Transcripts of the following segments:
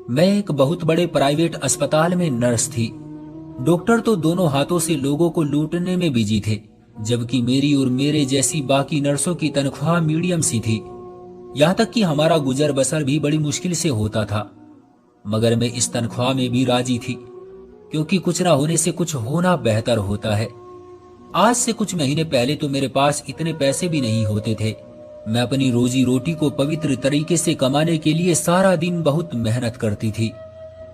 मैं एक बहुत बड़े प्राइवेट अस्पताल में नर्स थी। डॉक्टर तो दोनों हाथों से लोगों को लूटने में बिजी थे, जबकि मेरी और मेरे जैसी बाकी नर्सों की तनख्वाह मीडियम सी थी। यहाँ तक कि हमारा गुजर बसर भी बड़ी मुश्किल से होता था। मगर मैं इस तनख्वाह में भी राजी थी, क्योंकि कुछ ना होने से कुछ होना बेहतर होता है। आज से कुछ महीने पहले तो मेरे पास इतने पैसे भी नहीं होते थे। मैं अपनी रोजी रोटी को पवित्र तरीके से कमाने के लिए सारा दिन बहुत मेहनत करती थी।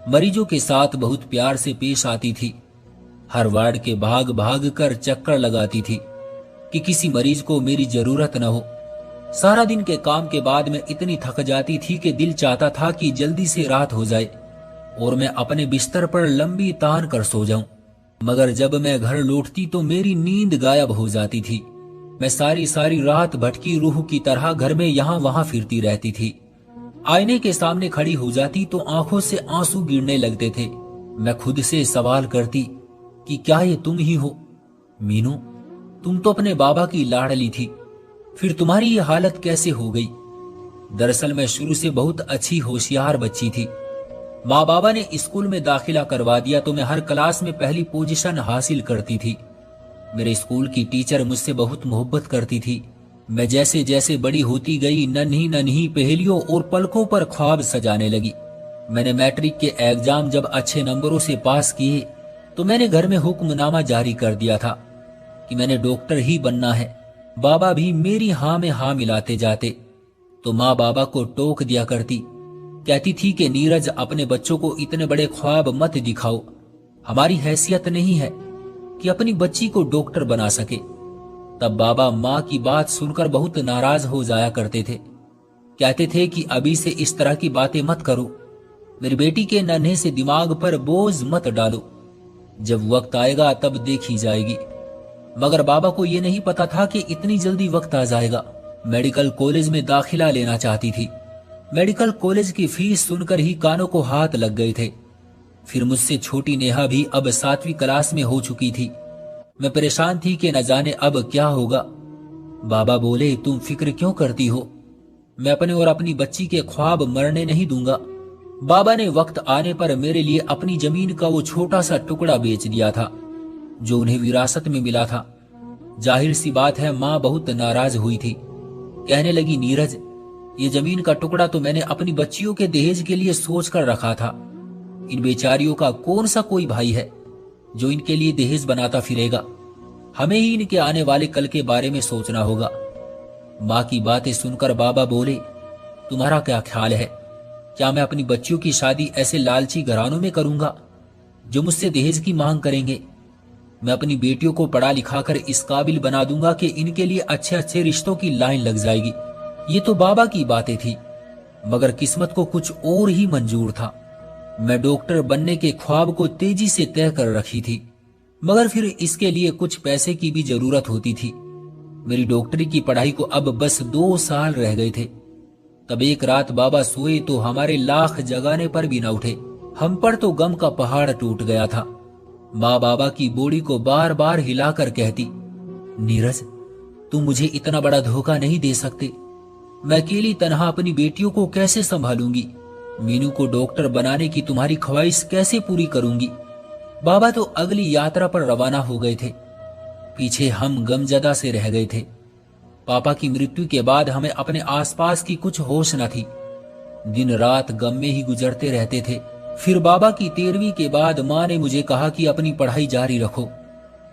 मरीजों के साथ बहुत प्यार से पेश आती थी। हर वार्ड के भाग भाग कर चक्कर लगाती थी कि किसी मरीज को मेरी जरूरत न हो। सारा दिन के काम के बाद मैं इतनी थक जाती थी कि दिल चाहता था कि जल्दी से रात हो जाए और मैं अपने बिस्तर पर लंबी तान कर सो जाऊं। मगर जब मैं घर लौटती तो मेरी नींद गायब हो जाती थी। मैं सारी सारी रात भटकी रूह की तरह घर में यहाँ वहां फिरती रहती थी। आईने के सामने खड़ी हो जाती तो आंखों से आंसू गिरने लगते थे। मैं खुद से सवाल करती कि क्या ये तुम ही हो? मीनू, तुम तो अपने बाबा की लाडली थी, फिर तुम्हारी ये हालत कैसे हो गई? दरअसल मैं शुरू से बहुत अच्छी होशियार बच्ची थी। माँ बाबा ने स्कूल में दाखिला करवा दिया तो मैं हर क्लास में पहली पोजीशन हासिल करती थी। मेरे स्कूल की टीचर मुझसे बहुत मोहब्बत करती थी। मैं जैसे जैसे बड़ी होती गई नन्ही नन्ही पहेलियों और पलकों पर ख्वाब सजाने लगी। मैंने मैट्रिक के एग्जाम जब अच्छे नंबरों से पास किए तो मैंने घर में हुक्मनामा जारी कर दिया था कि मैंने डॉक्टर ही बनना है। बाबा भी मेरी हाँ में हाँ मिलाते जाते तो माँ बाबा को टोक दिया करती। कहती थी कि नीरज, अपने बच्चों को इतने बड़े ख्वाब मत दिखाओ। हमारी हैसियत नहीं है कि अपनी बच्ची को डॉक्टर बना सके। तब बाबा माँ की बात सुनकर बहुत नाराज हो जाया करते थे। कहते थे कि अभी से इस तरह की बातें मत करो, मेरी बेटी के नन्हे से दिमाग पर बोझ मत डालो, जब वक्त आएगा तब देखी जाएगी। मगर बाबा को यह नहीं पता था कि इतनी जल्दी वक्त आ जाएगा। मेडिकल कॉलेज में दाखिला लेना चाहती थी। मेडिकल कॉलेज की फीस सुनकर ही कानों को हाथ लग गए थे। फिर मुझसे छोटी नेहा भी अब 7वीं क्लास में हो चुकी थी। मैं परेशान थी कि न जाने अब क्या होगा। बाबा बोले, तुम फिक्र क्यों करती हो? मैं अपने और अपनी बच्ची के ख्वाब मरने नहीं दूंगा। बाबा ने वक्त आने पर मेरे लिए अपनी जमीन का वो छोटा सा टुकड़ा बेच दिया था जो उन्हें विरासत में मिला था। जाहिर सी बात है, माँ बहुत नाराज हुई थी। कहने लगी, नीरज, ये जमीन का टुकड़ा तो मैंने अपनी बच्चियों के दहेज के लिए सोच कर रखा था। इन बेचारियों का कौन सा कोई भाई है जो इनके लिए दहेज बनाता फिरेगा? हमें ही इनके आने वाले कल के बारे में सोचना होगा। माँ की बातें सुनकर बाबा बोले, तुम्हारा क्या ख्याल है? क्या मैं अपनी बच्चियों की शादी ऐसे लालची घरानों में करूंगा जो मुझसे दहेज की मांग करेंगे? मैं अपनी बेटियों को पढ़ा लिखा कर इस काबिल बना दूंगा कि इनके लिए अच्छे अच्छे रिश्तों की लाइन लग जाएगी। ये तो बाबा की बातें थी, मगर किस्मत को कुछ और ही मंजूर था। मैं डॉक्टर बनने के ख्वाब को तेजी से तय कर रखी थी, मगर फिर इसके लिए कुछ पैसे की भी जरूरत होती थी। मेरी डॉक्टरी की पढ़ाई को अब बस 2 साल रह गए थे। तब एक रात बाबा सोए तो हमारे लाख जगाने पर भी न उठे। हम पर तो गम का पहाड़ टूट गया था। माँ बाबा की बोड़ी को बार बार हिलाकर कहती, नीरज, तुम मुझे इतना बड़ा धोखा नहीं दे सकते। मैं अकेली तनहा अपनी बेटियों को कैसे संभालूंगी? मीनू को डॉक्टर बनाने की तुम्हारी ख्वाहिश कैसे पूरी करूंगी? बाबा तो अगली यात्रा पर रवाना हो गए थे। पीछे हम गमजदा से रह गए थे। पापा की मृत्यु के बाद हमें अपने आसपास की कुछ होश न थी। दिन रात गम में ही गुजरते रहते थे। फिर बाबा की 13वीं के बाद माँ ने मुझे कहा कि अपनी पढ़ाई जारी रखो,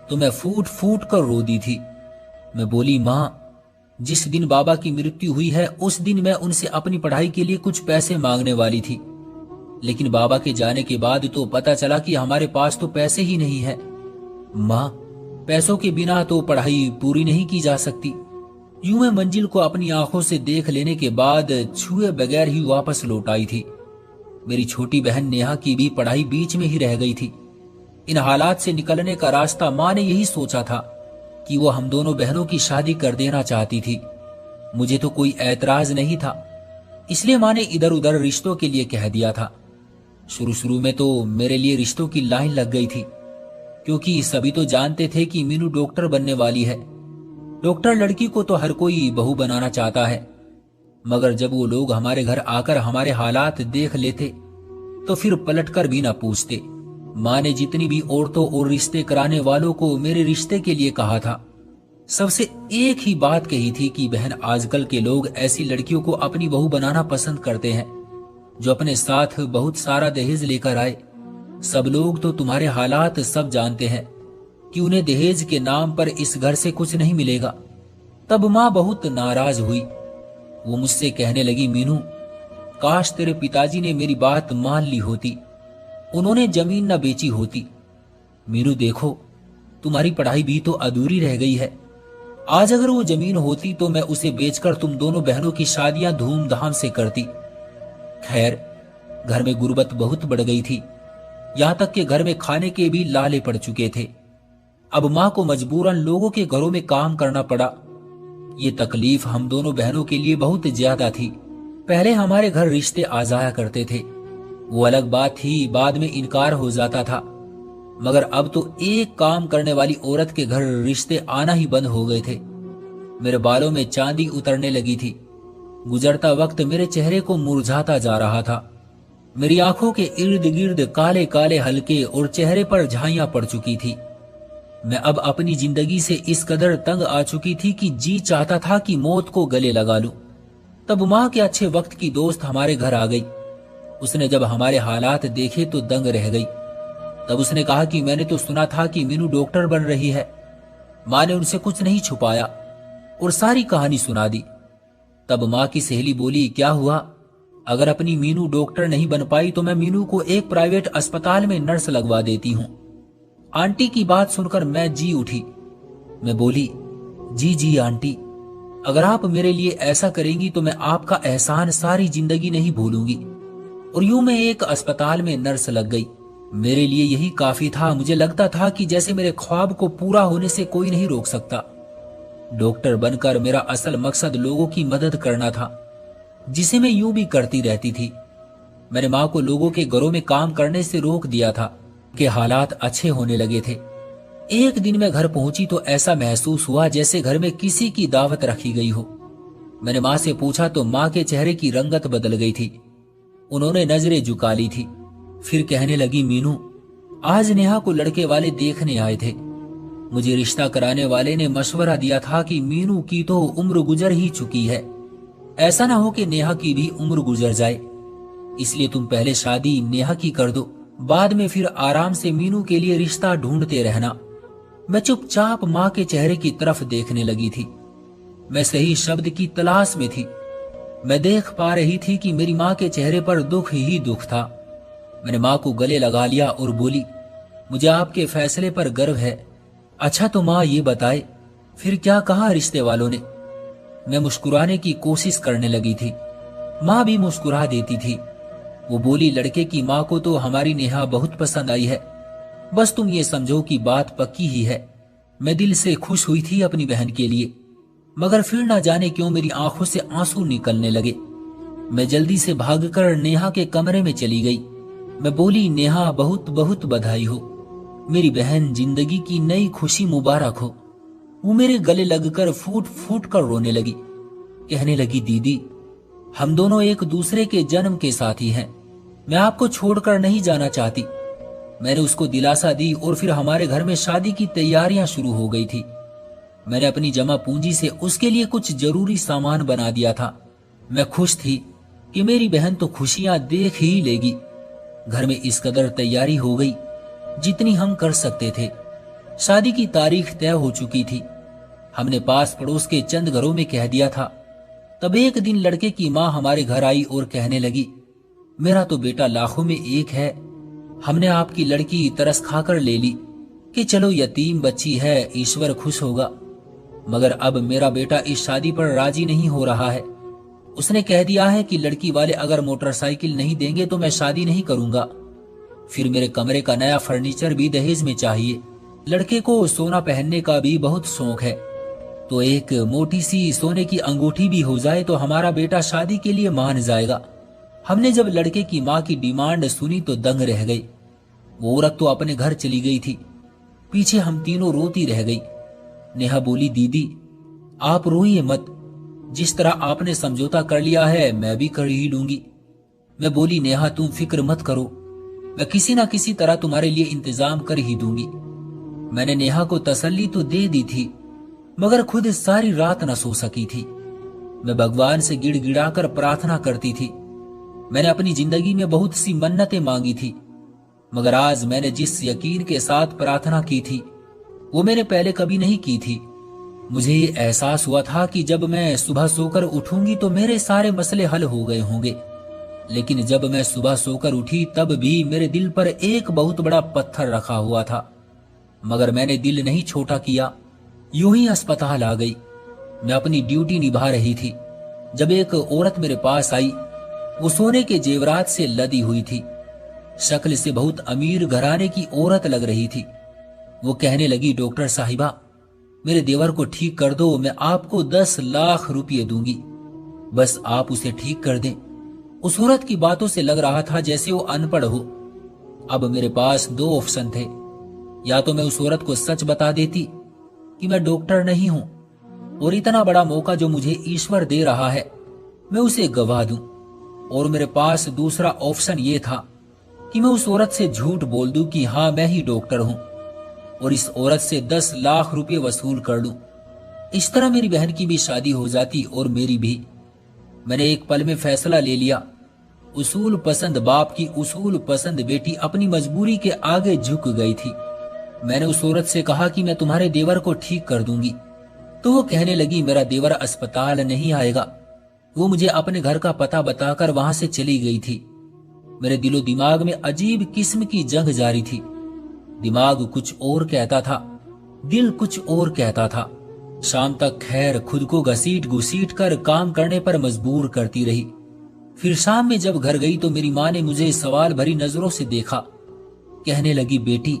तो मैं फूट फूट कर रो दी थी। मैं बोली, माँ, जिस दिन बाबा की मृत्यु हुई है उस दिन मैं उनसे अपनी पढ़ाई के लिए कुछ पैसे मांगने वाली थी, लेकिन बाबा के जाने के बाद तो पता चला कि हमारे पास तो पैसे ही नहीं है। माँ, पैसों के बिना तो पढ़ाई पूरी नहीं की जा सकती। यूं मैं मंजिल को अपनी आंखों से देख लेने के बाद छुए बगैर ही वापस लौट आई थी। मेरी छोटी बहन नेहा की भी पढ़ाई बीच में ही रह गई थी। इन हालात से निकलने का रास्ता माँ ने यही सोचा था कि वो हम दोनों बहनों की शादी कर देना चाहती थी। मुझे तो कोई ऐतराज नहीं था, इसलिए माँ ने इधर उधर रिश्तों के लिए कह दिया था। शुरू शुरू में तो मेरे लिए रिश्तों की लाइन लग गई थी, क्योंकि सभी तो जानते थे कि मीनू डॉक्टर बनने वाली है। डॉक्टर लड़की को तो हर कोई बहू बनाना चाहता है, मगर जब वो लोग हमारे घर आकर हमारे हालात देख लेते तो फिर पलटकर भी ना पूछते। माँ ने जितनी भी औरतों और रिश्ते कराने वालों को मेरे रिश्ते के लिए कहा था, सबसे एक ही बात कही थी कि बहन, आजकल के लोग ऐसी लड़कियों को अपनी बहू बनाना पसंद करते हैं जो अपने साथ बहुत सारा दहेज लेकर आए। सब लोग तो तुम्हारे हालात सब जानते हैं कि उन्हें दहेज के नाम पर इस घर से कुछ नहीं मिलेगा। तब माँ बहुत नाराज हुई। वो मुझसे कहने लगी, मीनू, काश तेरे पिताजी ने मेरी बात मान ली होती, उन्होंने जमीन न बेची होती। मीनू देखो, तुम्हारी पढ़ाई भी तो अधूरी रह गई है। आज अगर वो जमीन होती तो मैं उसे बेचकर तुम दोनों बहनों की शादियां धूमधाम से करती। खैर, घर में गुर्बत बहुत बढ़ गई थी, यहां तक कि घर में खाने के भी लाले पड़ चुके थे। अब मां को मजबूरन लोगों के घरों में काम करना पड़ा। ये तकलीफ हम दोनों बहनों के लिए बहुत ज्यादा थी। पहले हमारे घर रिश्ते आ जाया करते थे, वो अलग बात थी, बाद में इनकार हो जाता था। मगर अब तो एक काम करने वाली औरत के घर रिश्ते आना ही बंद हो गए थे। मेरे बालों में चांदी उतरने लगी थी। गुजरता वक्त मेरे चेहरे को मुरझाता जा रहा था। मेरी आंखों के इर्द गिर्द काले काले हल्के और चेहरे पर झाइयां पड़ चुकी थी। मैं अब अपनी जिंदगी से इस कदर तंग आ चुकी थी कि जी चाहता था कि मौत को गले लगा लूं। तब माँ के अच्छे वक्त की दोस्त हमारे घर आ गई। उसने जब हमारे हालात देखे तो दंग रह गई। तब उसने कहा कि मैंने तो सुना था कि मीनू डॉक्टर बन रही है। माँ ने उनसे कुछ नहीं छुपाया और सारी कहानी सुना दी। तब माँ की सहेली बोली, क्या हुआ? अगर अपनी मीनू डॉक्टर नहीं बन पाई तो मैं मीनू को एक प्राइवेट अस्पताल में नर्स लगवा देती हूँ। आंटी की बात सुनकर मैं जी उठी। मैं बोली, जी जी आंटी, अगर आप मेरे लिए ऐसा करेंगी तो मैं आपका एहसान सारी जिंदगी नहीं भूलूंगी। और यूं मैं एक अस्पताल में नर्स लग गई। मेरे लिए यही काफी था। मुझे लगता था कि जैसे मेरे ख्वाब को पूरा होने से कोई नहीं रोक सकता। डॉक्टर बनकर मेरा असल मकसद लोगों की मदद करना था, जिसे मैं यूं भी करती रहती थी। मैंने माँ को लोगों के घरों में काम करने से रोक दिया था कि हालात अच्छे होने लगे थे। एक दिन मैं घर पहुंची तो ऐसा महसूस हुआ जैसे घर में किसी की दावत रखी गई हो। मैंने माँ से पूछा तो माँ के चेहरे की रंगत बदल गई थी। उन्होंने नजरें झुका ली थी। फिर कहने लगी, मीनू, आज नेहा को लड़के वाले देखने आए थे। मुझे रिश्ता कराने वाले ने मशवरा दिया था कि मीनू की तो उम्र गुजर ही चुकी है, ऐसा ना हो कि नेहा की भी उम्र गुजर जाए, इसलिए तुम पहले शादी नेहा की कर दो, बाद में फिर आराम से मीनू के लिए रिश्ता ढूंढते रहना। मैं चुपचाप माँ के चेहरे की तरफ देखने लगी थी। मैं सही शब्द की तलाश में थी। मैं देख पा रही थी कि मेरी माँ के चेहरे पर दुख ही दुख था। मैंने माँ को गले लगा लिया और बोली, मुझे आपके फैसले पर गर्व है। अच्छा तो माँ ये बताए, फिर क्या कहा रिश्ते वालों ने? मैं मुस्कुराने की कोशिश करने लगी थी। माँ भी मुस्कुरा देती थी। वो बोली, लड़के की माँ को तो हमारी नेहा बहुत पसंद आई है, बस तुम ये समझो कि बात पक्की ही है। मैं दिल से खुश हुई थी अपनी बहन के लिए, मगर फिर ना जाने क्यों मेरी आंखों से आंसू निकलने लगे। मैं जल्दी से भागकर नेहा के कमरे में चली गई। मैं बोली, नेहा, बहुत बहुत बधाई हो, मेरी बहन, जिंदगी की नई खुशी मुबारक हो। वो मेरे गले लगकर फूट फूट कर रोने लगी। कहने लगी, दीदी, हम दोनों एक दूसरे के जन्म के साथी हैं, मैं आपको छोड़कर नहीं जाना चाहती। मैंने उसको दिलासा दी और फिर हमारे घर में शादी की तैयारियां शुरू हो गई थी। मैंने अपनी जमा पूंजी से उसके लिए कुछ जरूरी सामान बना दिया था। मैं खुश थी कि मेरी बहन तो खुशियां देख ही लेगी। घर में इस कदर तैयारी हो गई जितनी हम कर सकते थे। शादी की तारीख तय हो चुकी थी। हमने पास पड़ोस के चंद घरों में कह दिया था। तब एक दिन लड़के की माँ हमारे घर आई और कहने लगी, मेरा तो बेटा लाखों में एक है, हमने आपकी लड़की तरस खाकर ले ली कि चलो यतीम बच्ची है, ईश्वर खुश होगा। मगर अब मेरा बेटा इस शादी पर राजी नहीं हो रहा है। उसने कह दिया है कि लड़की वाले अगर मोटरसाइकिल नहीं देंगे तो मैं शादी नहीं करूंगा। फिर मेरे कमरे का नया फर्नीचर भी दहेज में चाहिए। लड़के को सोना पहनने का भी बहुत शौक है, तो एक मोटी सी सोने की अंगूठी भी हो जाए तो हमारा बेटा शादी के लिए मान जाएगा। हमने जब लड़के की माँ की डिमांड सुनी तो दंग रह गई। वो औरत तो अपने घर चली गई थी, पीछे हम तीनों रोती रह गई। नेहा बोली, दीदी आप रोइए मत, जिस तरह आपने समझौता कर लिया है मैं भी कर ही लूंगी। मैं बोली, नेहा तुम फिक्र मत करो, मैं किसी ना किसी तरह तुम्हारे लिए इंतजाम कर ही दूंगी। मैंने नेहा को तसल्ली तो दे दी थी, मगर खुद सारी रात न सो सकी थी। मैं भगवान से गिड़गिड़ाकर प्रार्थना करती थी। मैंने अपनी जिंदगी में बहुत सी मन्नतें मांगी थी, मगर आज मैंने जिस यकीन के साथ प्रार्थना की थी वो मैंने पहले कभी नहीं की थी। मुझे ये एहसास हुआ था कि जब मैं सुबह सोकर उठूंगी तो मेरे सारे मसले हल हो गए होंगे। लेकिन जब मैं सुबह सोकर उठी तब भी मेरे दिल पर एक बहुत बड़ा पत्थर रखा हुआ था। मगर मैंने दिल नहीं छोटा किया, यूं ही अस्पताल आ गई। मैं अपनी ड्यूटी निभा रही थी जब एक औरत मेरे पास आई। वो सोने के जेवरात से लदी हुई थी, शक्ल से बहुत अमीर घराने की औरत लग रही थी। वो कहने लगी, डॉक्टर साहिबा, मेरे देवर को ठीक कर दो, मैं आपको 10 लाख रुपये दूंगी, बस आप उसे ठीक कर दें। उस औरत की बातों से लग रहा था जैसे वो अनपढ़ हो। अब मेरे पास 2 ऑप्शन थे, या तो मैं उस औरत को सच बता देती कि मैं डॉक्टर नहीं हूं और इतना बड़ा मौका जो मुझे ईश्वर दे रहा है मैं उसे गवा दूं, और मेरे पास दूसरा ऑप्शन ये था कि मैं उस औरत से झूठ बोल दूं कि हाँ मैं ही डॉक्टर हूं और इस औरत से 10 लाख रुपए वसूल कर लूं। इस तरह मेरी बहन की भी शादी हो जाती और मेरी भी। मैंने एक पल में फैसला ले लिया। उसूल पसंद बाप की उसूल पसंद बेटी अपनी मजबूरी के आगे झुक गई थी। मैंने उस औरत से कहा कि मैं तुम्हारे देवर को ठीक कर दूंगी, तो वो कहने लगी, मेरा देवर अस्पताल नहीं आएगा। वो मुझे अपने घर का पता बताकर वहां से चली गई थी। मेरे दिलो दिमाग में अजीब किस्म की जंग जारी थी। दिमाग कुछ और कहता था, दिल कुछ और कहता था। शाम तक खैर खुद को घसीट घुसीट कर काम करने पर मजबूर करती रही। फिर शाम में जब घर गई तो मेरी माँ ने मुझे सवाल भरी नजरों से देखा। कहने लगी, बेटी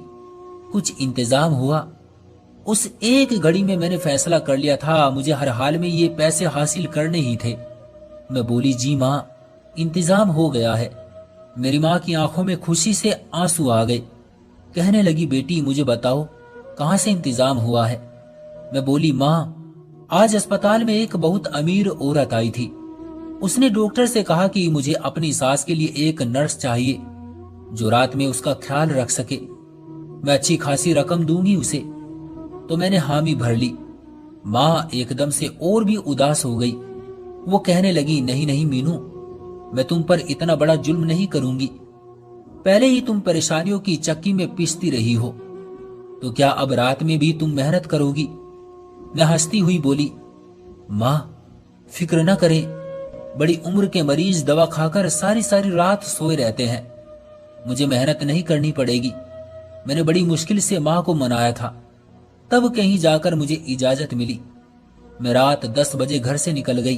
कुछ इंतजाम हुआ? उस एक घड़ी में मैंने फैसला कर लिया था, मुझे हर हाल में ये पैसे हासिल करने ही थे। मैं बोली, जी माँ, इंतजाम हो गया है। मेरी माँ की आंखों में खुशी से आंसू आ गए। कहने लगी, बेटी मुझे बताओ कहां से इंतजाम हुआ है? मैं बोली, माँ आज अस्पताल में एक बहुत अमीर औरत आई थी। उसने डॉक्टर से कहा कि मुझे अपनी सास के लिए एक नर्स चाहिए जो रात में उसका ख्याल रख सके। मैं अच्छी खासी रकम दूंगी उसे। तो मैंने हामी भर ली। माँ एकदम से और भी उदास हो गई। वो कहने लगी, नहीं नहीं मीनू, मैं तुम पर इतना बड़ा जुल्म नहीं करूंगी। पहले ही तुम परेशानियों की चक्की में पिसती रही हो, तो क्या अब रात में भी तुम मेहनत करोगी? मैं हंसती हुई बोली, माँ फिक्र न करें, बड़ी उम्र के मरीज दवा खाकर सारी सारी रात सोए रहते हैं, मुझे मेहनत नहीं करनी पड़ेगी। मैंने बड़ी मुश्किल से माँ को मनाया था, तब कहीं जाकर मुझे इजाजत मिली। मैं रात 10 बजे घर से निकल गई।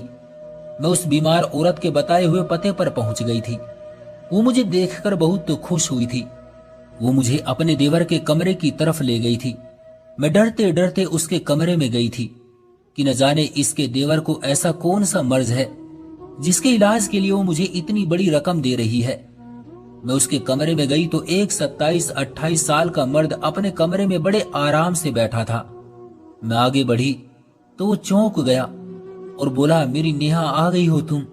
मैं उस बीमार औरत के बताए हुए पते पर पहुंच गई थी। वो मुझे देखकर बहुत खुश हुई थी। वो मुझे अपने देवर के कमरे की तरफ ले गई थी। मैं डरते डरते उसके कमरे में गई थी कि न जाने इसके देवर को ऐसा कौन सा मर्ज है जिसके इलाज के लिए वो मुझे इतनी बड़ी रकम दे रही है। मैं उसके कमरे में गई तो एक 27-28 साल का मर्द अपने कमरे में बड़े आराम से बैठा था। मैं आगे बढ़ी तो वो चौंक गया और बोला, मेरी नेहा आ गई हो तुम?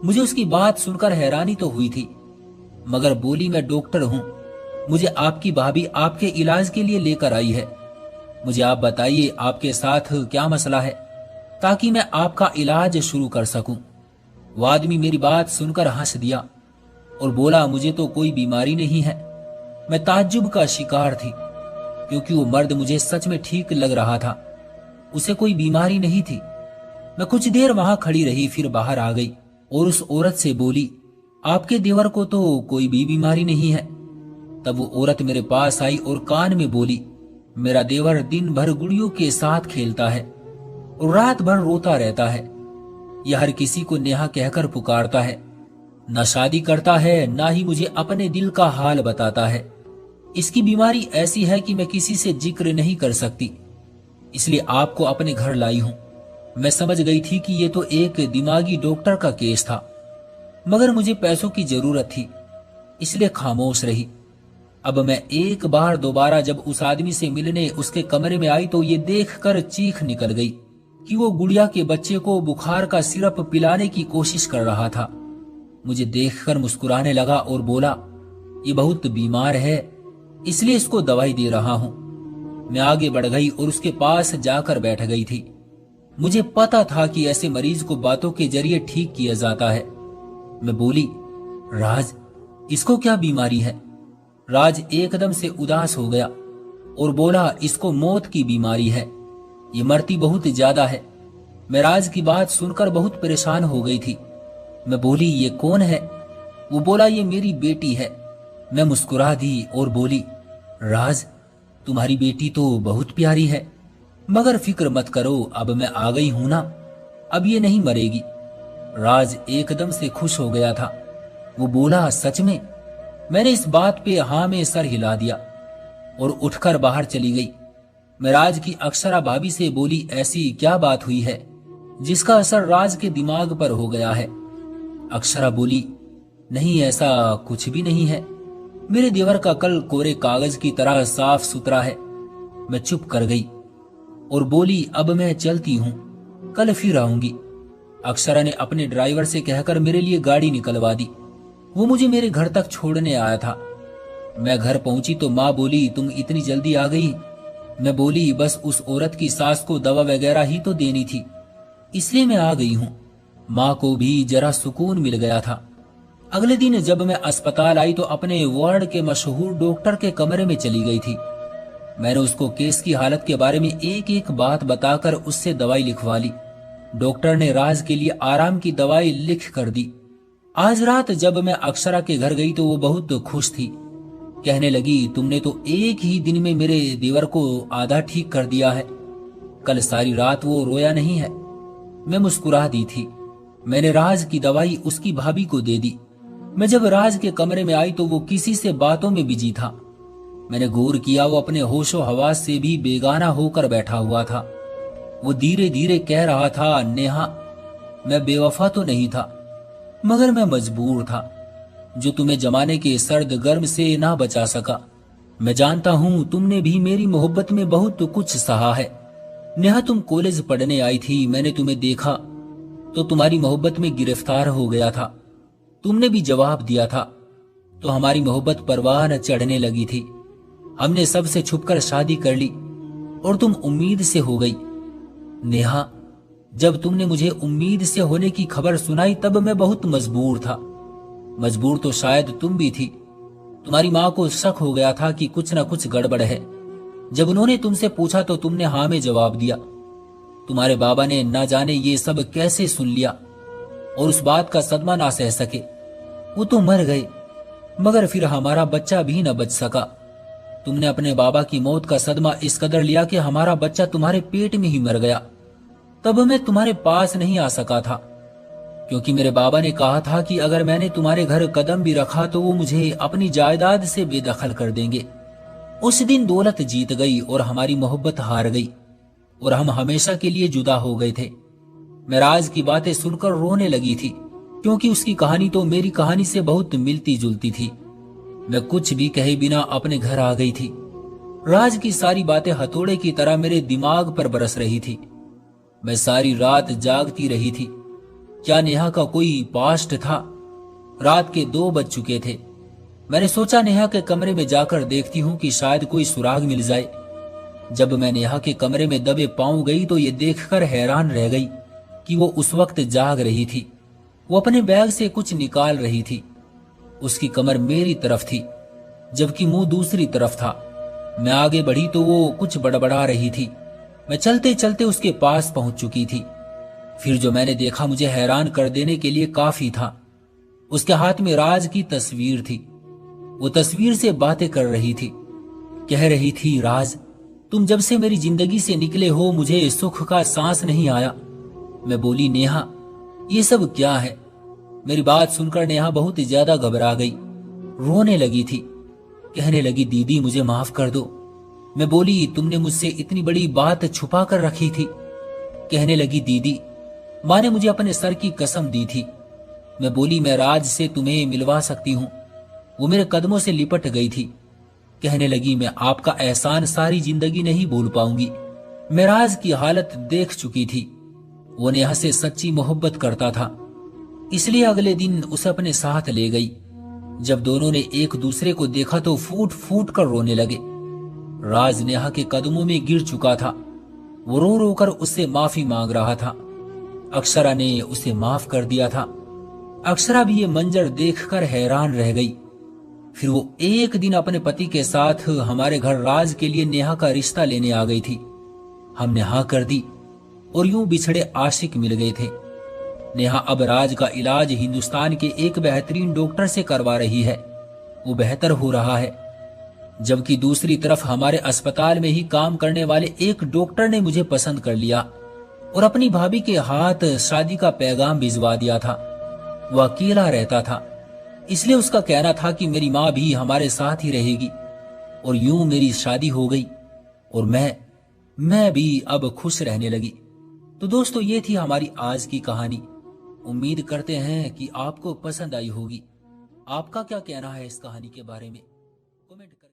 मुझे उसकी बात सुनकर हैरानी तो हुई थी, मगर बोली, मैं डॉक्टर हूं, मुझे आपकी भाभी आपके इलाज के लिए लेकर आई है। मुझे आप बताइए आपके साथ क्या मसला है ताकि मैं आपका इलाज शुरू कर सकूं। वो आदमी मेरी बात सुनकर हंस दिया और बोला, मुझे तो कोई बीमारी नहीं है। मैं ताज्जुब का शिकार थी क्योंकि वो मर्द मुझे सच में ठीक लग रहा था। उसे कोई बीमारी नहीं थी। मैं कुछ देर वहां खड़ी रही, फिर बाहर आ गई और उस औरत से बोली, आपके देवर को तो कोई भी बीमारी नहीं है। तब वो औरत मेरे पास आई और कान में बोली, मेरा देवर दिन भर गुड़ियों के साथ खेलता है और रात भर रोता रहता है। यह हर किसी को नेहा कहकर पुकारता है, न शादी करता है, ना ही मुझे अपने दिल का हाल बताता है। इसकी बीमारी ऐसी है कि मैं किसी से जिक्र नहीं कर सकती, इसलिए आपको अपने घर लाई हूं। मैं समझ गई थी कि ये तो एक दिमागी डॉक्टर का केस था, मगर मुझे पैसों की जरूरत थी, इसलिए खामोश रही। अब मैं एक बार दोबारा जब उस आदमी से मिलने उसके कमरे में आई तो ये देखकर चीख निकल गई कि वो गुड़िया के बच्चे को बुखार का सिरप पिलाने की कोशिश कर रहा था। मुझे देखकर मुस्कुराने लगा और बोला, ये बहुत बीमार है, इसलिए इसको दवाई दे रहा हूं। मैं आगे बढ़ गई और उसके पास जाकर बैठ गई थी। मुझे पता था कि ऐसे मरीज को बातों के जरिए ठीक किया जाता है। मैं बोली, राज, इसको क्या बीमारी है? राज एकदम से उदास हो गया और बोला, इसको मौत की बीमारी है, ये मरती बहुत ज्यादा है। मैं राज की बात सुनकर बहुत परेशान हो गई थी। मैं बोली, ये कौन है? वो बोला, ये मेरी बेटी है। मैं मुस्कुरा दी और बोली, राज, तुम्हारी बेटी तो बहुत प्यारी है, मगर फिक्र मत करो, अब मैं आ गई हूं ना, अब ये नहीं मरेगी। राज एकदम से खुश हो गया था। वो बोला, सच में? मैंने इस बात पे हाँ में सर हिला दिया और उठकर बाहर चली गई। मैं राज की अक्षरा भाभी से बोली, ऐसी क्या बात हुई है जिसका असर राज के दिमाग पर हो गया है? अक्षरा बोली, नहीं, ऐसा कुछ भी नहीं है, मेरे देवर का कल कोरे कागज की तरह साफ सुथरा है। मैं चुप कर गई और बोली, अब मैं चलती हूं, कल फिर आऊंगी। अक्षरा ने अपने ड्राइवर से कहकर मेरे लिए गाड़ी निकलवा दी। वो मुझे मेरे घर तक छोड़ने आया था। मैं घर पहुंची तो माँ बोली, तुम इतनी जल्दी आ गई? मैं बोली, बस उस औरत की सास को दवा वगैरह ही तो देनी थी, इसलिए मैं आ गई हूं। माँ को भी जरा सुकून मिल गया था। अगले दिन जब मैं अस्पताल आई तो अपने वार्ड के मशहूर डॉक्टर के कमरे में चली गई थी। मैंने उसको केस की हालत के बारे में एक एक बात बताकर उससे दवाई लिखवा ली। डॉक्टर ने राज के लिए आराम की दवाई लिख कर दी। आज रात जब मैं अक्षरा के घर गई तो वो बहुत खुश थी। कहने लगी, तुमने तो एक ही दिन में मेरे देवर को आधा ठीक कर दिया है। कल सारी रात वो रोया नहीं है। मैं मुस्कुरा दी थी। मैंने राज की दवाई उसकी भाभी को दे दी। मैं जब राज के कमरे में आई तो वो किसी से बातों में बिजी था। मैंने गौर किया, वो अपने होशो हवास से भी बेगाना होकर बैठा हुआ था। वो धीरे धीरे कह रहा था, नेहा, मैं बेवफा तो नहीं था, मगर मैं मजबूर था, जो तुम्हें जमाने के सर्द गर्म से ना बचा सका। मैं जानता हूं तुमने भी मेरी मोहब्बत में बहुत कुछ सहा है। नेहा, तुम कॉलेज पढ़ने आई थी, मैंने तुम्हें देखा तो तुम्हारी मोहब्बत में गिरफ्तार हो गया था। तुमने भी जवाब दिया था तो हमारी मोहब्बत परवान चढ़ने लगी थी। हमने सबसे छुपकर शादी कर ली और तुम उम्मीद से हो गई। नेहा, जब तुमने मुझे उम्मीद से होने की खबर सुनाई तब मैं बहुत मजबूर था। मजबूर तो शायद तुम भी थी। तुम्हारी माँ को शक हो गया था कि कुछ न कुछ गड़बड़ है। जब उन्होंने तुमसे पूछा तो तुमने हाँ में जवाब दिया। तुम्हारे बाबा ने ना जाने ये सब कैसे सुन लिया और उस बात का सदमा ना सह सके। वो तो मर गए, मगर फिर हमारा बच्चा भी न बच सका। तुमने अपने बाबा की मौत का सदमा इस कदर लिया कि हमारा बच्चा तुम्हारे पेट में ही मर गया। तब मैं तुम्हारे पास नहीं आ सका था, क्योंकि मेरे बाबा ने कहा था कि अगर मैंने तुम्हारे घर कदम भी रखा तो वो मुझे अपनी जायदाद से बेदखल कर देंगे। उस दिन दौलत जीत गई और हमारी मोहब्बत हार गई और हम हमेशा के लिए जुदा हो गए थे। मैं राज की बातें सुनकर रोने लगी थी, क्योंकि उसकी कहानी तो मेरी कहानी से बहुत मिलती जुलती थी। मैं कुछ भी कहे बिना अपने घर आ गई थी। राज की सारी बातें हथौड़े की तरह मेरे दिमाग पर बरस रही थी। मैं सारी रात जागती रही थी। क्या नेहा का कोई पास्ट था? रात के 2 बज चुके थे। मैंने सोचा नेहा के कमरे में जाकर देखती हूँ कि शायद कोई सुराग मिल जाए। जब मैं नेहा के कमरे में दबे पांव गई तो ये देखकर हैरान रह गई कि वो उस वक्त जाग रही थी। वो अपने बैग से कुछ निकाल रही थी। उसकी कमर मेरी तरफ थी, जबकि मुंह दूसरी तरफ था। मैं आगे बढ़ी तो वो कुछ बड़बड़ा रही थी। मैं चलते चलते उसके पास पहुंच चुकी थी। फिर जो मैंने देखा मुझे हैरान कर देने के लिए काफी था। उसके हाथ में राज की तस्वीर थी। वो तस्वीर से बातें कर रही थी। कह रही थी, राज, तुम जब से मेरी जिंदगी से निकले हो मुझे सुख का सांस नहीं आया। मैं बोली, नेहा, ये सब क्या है? मेरी बात सुनकर नेहा बहुत ज्यादा घबरा गई, रोने लगी थी। कहने लगी, दीदी मुझे माफ कर दो। मैं बोली, तुमने मुझसे इतनी बड़ी बात छुपा कर रखी थी। कहने लगी, दीदी, माँ ने मुझे अपने सर की कसम दी थी। मैं बोली, मैं राज से तुम्हें मिलवा सकती हूँ। वो मेरे कदमों से लिपट गई थी। कहने लगी, मैं आपका एहसान सारी जिंदगी नहीं भूल पाऊंगी। मैं राज की हालत देख चुकी थी। वो नेहा से सच्ची मोहब्बत करता था। इसलिए अगले दिन उसे अपने साथ ले गई। जब दोनों ने एक दूसरे को देखा तो फूट फूट कर रोने लगे। राज नेहा के कदमों में गिर चुका था। वो रो रो कर उससे माफी मांग रहा था। अक्षरा ने उसे माफ कर दिया था। अक्षरा भी ये मंजर देखकर हैरान रह गई। फिर वो एक दिन अपने पति के साथ हमारे घर राज के लिए नेहा का रिश्ता लेने आ गई थी। हमने हाँ कर दी और यूं बिछड़े आशिक मिल गए थे। नेहा अब राज का इलाज हिंदुस्तान के एक बेहतरीन डॉक्टर से करवा रही है। वो बेहतर हो रहा है। जबकि दूसरी तरफ हमारे अस्पताल में ही काम करने वाले एक डॉक्टर ने मुझे पसंद कर लिया और अपनी भाभी के हाथ शादी का पैगाम भिजवा दिया था। वो अकेला रहता था, इसलिए उसका कहना था कि मेरी माँ भी हमारे साथ ही रहेगी। और यूं मेरी शादी हो गई और मैं भी अब खुश रहने लगी। तो दोस्तों, ये थी हमारी आज की कहानी। उम्मीद करते हैं कि आपको पसंद आई होगी। आपका क्या कहना है इस कहानी के बारे में? कमेंट कर